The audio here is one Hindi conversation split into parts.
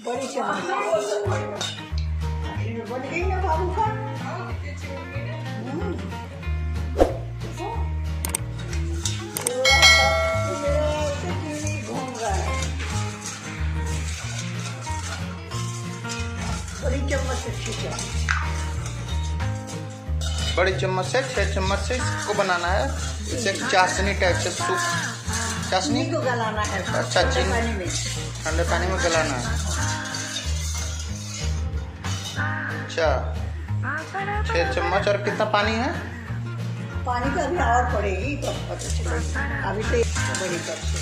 बड़ी चम्मच बन गई ना बाबू का। बड़ी चम्मच से खींचा, बड़ी चम्मच से 6 चम्मच से इसको बनाना है। इसे चाशनी टाइप से सूप, चाशनी को गलाना है। अच्छा, पानी में, ठंडे पानी में गलाना है। अच्छा 6 चम्मच। और कितना पानी है? पानी का भी और पड़ेगी तो पता चलेगी। अभी तो बड़ी कप से।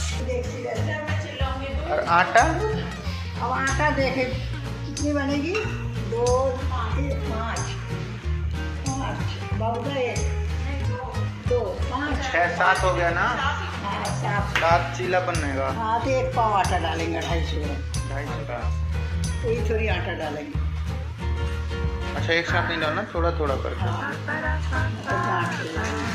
और आटा? अब आटा देखे कितनी बनेगी? 2 5 बहुत है। 2 5 6 7 हो गया ना? हाँ 7 चीला बनेगा। हाँ तो 1 पाव आटा डालेंगे, 250 का। थोड़ी थोड़ी आटा डालेंगे। अच्छा एक साथ नहीं डालना, थोड़ा थोड़ा करके। हाँ तो गाँठ लगाएंगे।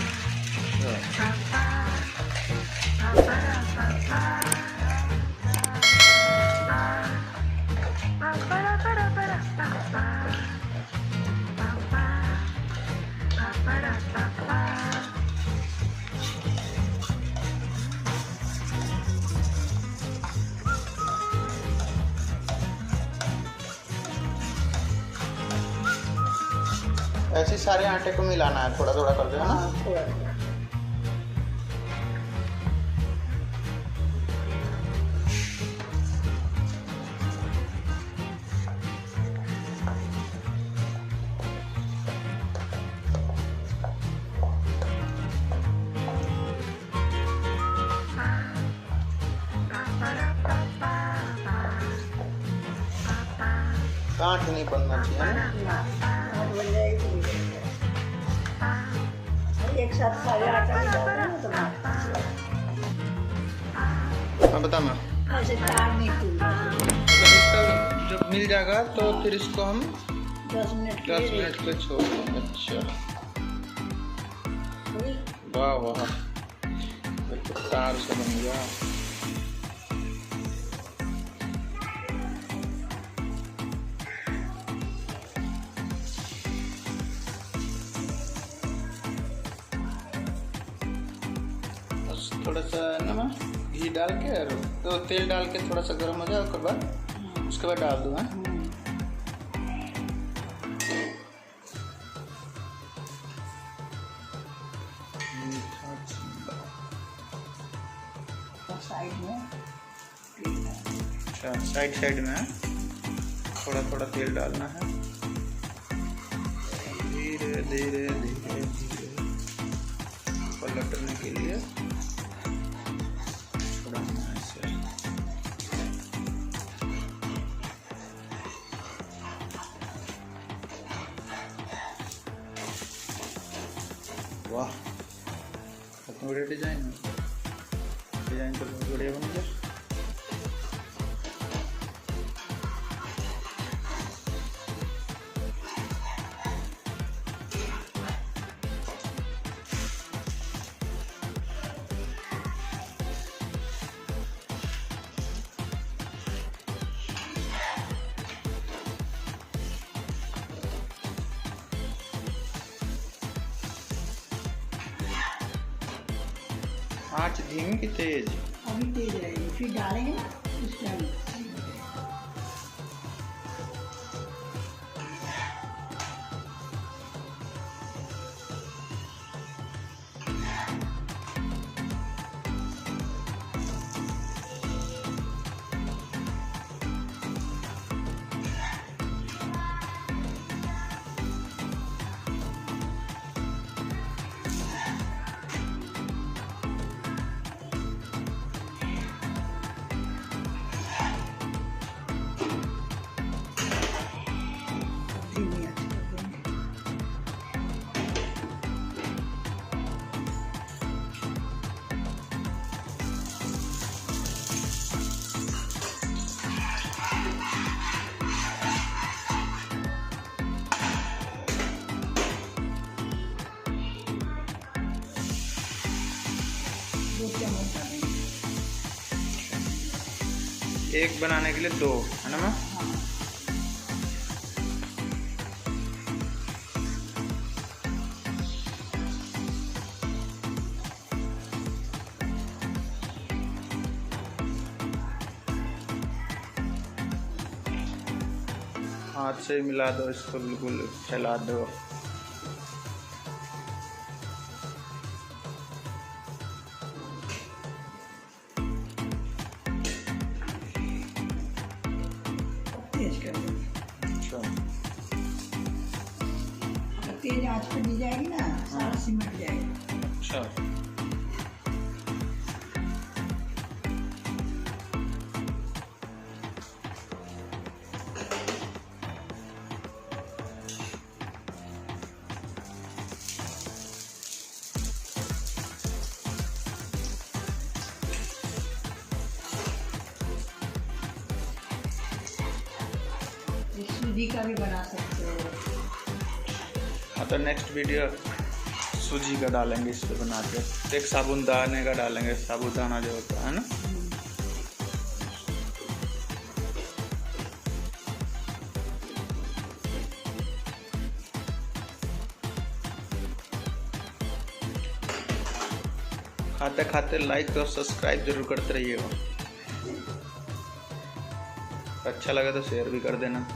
ऐसे सारे आटे को मिलाना है, थोड़ा थोड़ा करके, है ना? हाँ थोड़ा थोड़ा। गांठ नहीं बनना चाहिए, है ना? बन जाएगी। एक साथ सारे आटा नहीं डालते ना तो हाँ बता मैं। ऐसे तार नहीं टूटता। जब इसका जब मिल जाएगा तो फिर इसको हम 10 मिनट के 10 लिए मिनट पे छोड़ देंगे। अच्छा वाह वाह, बिल्कुल तार से बन गया। थोड़ा सा नमक घी डाल के और तो तेल डाल के थोड़ा सा गर्म हो जाए, उसके बाद डाल दूँ। साइड में, अच्छा साइड में थोड़ा थोड़ा तेल डालना है। धीरे धीरे धीरे धीरे पलटने के लिए थोड़ा ऐसे। वाह कितना बढ़िया डिजाइन है। डिजाइन तो बहुत बढ़िया बन गया। आँच धीमी की तेज? अभी तेज रहेगी, फिर डालेंगे ना उस टाइम। एक बनाने के लिए 2 है ना मैम? हाथ से मिला दो इसको, बिल्कुल फैला दो। तेज कर दो। अच्छा, तेज आंच पे दी जाएगी ना, सारा सिमट जाएगा। अच्छा। सूजी का भी बना सकते हो। हाँ, तो नेक्स्ट वीडियो सूजी का डालेंगे इस पे बना के। एक साबुदाने का डालेंगे, साबुदाना जो होता है ना। खाते खाते लाइक और सब्सक्राइब जरूर करते रहिएगा। अच्छा लगे तो शेयर भी कर देना।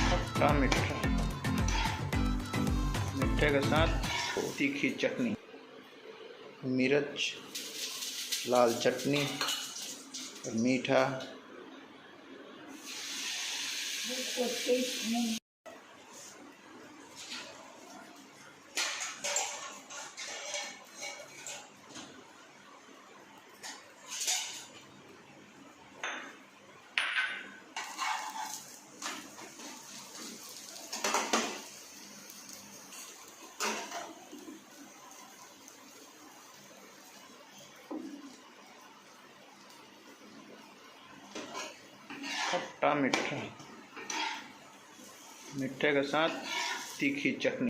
खट्टा मीठा, मीठे के साथ तीखी चटनी, मिर्च, लाल चटनी और मीठा। खट्टा मीठा, मीठे के साथ तीखी चटनी।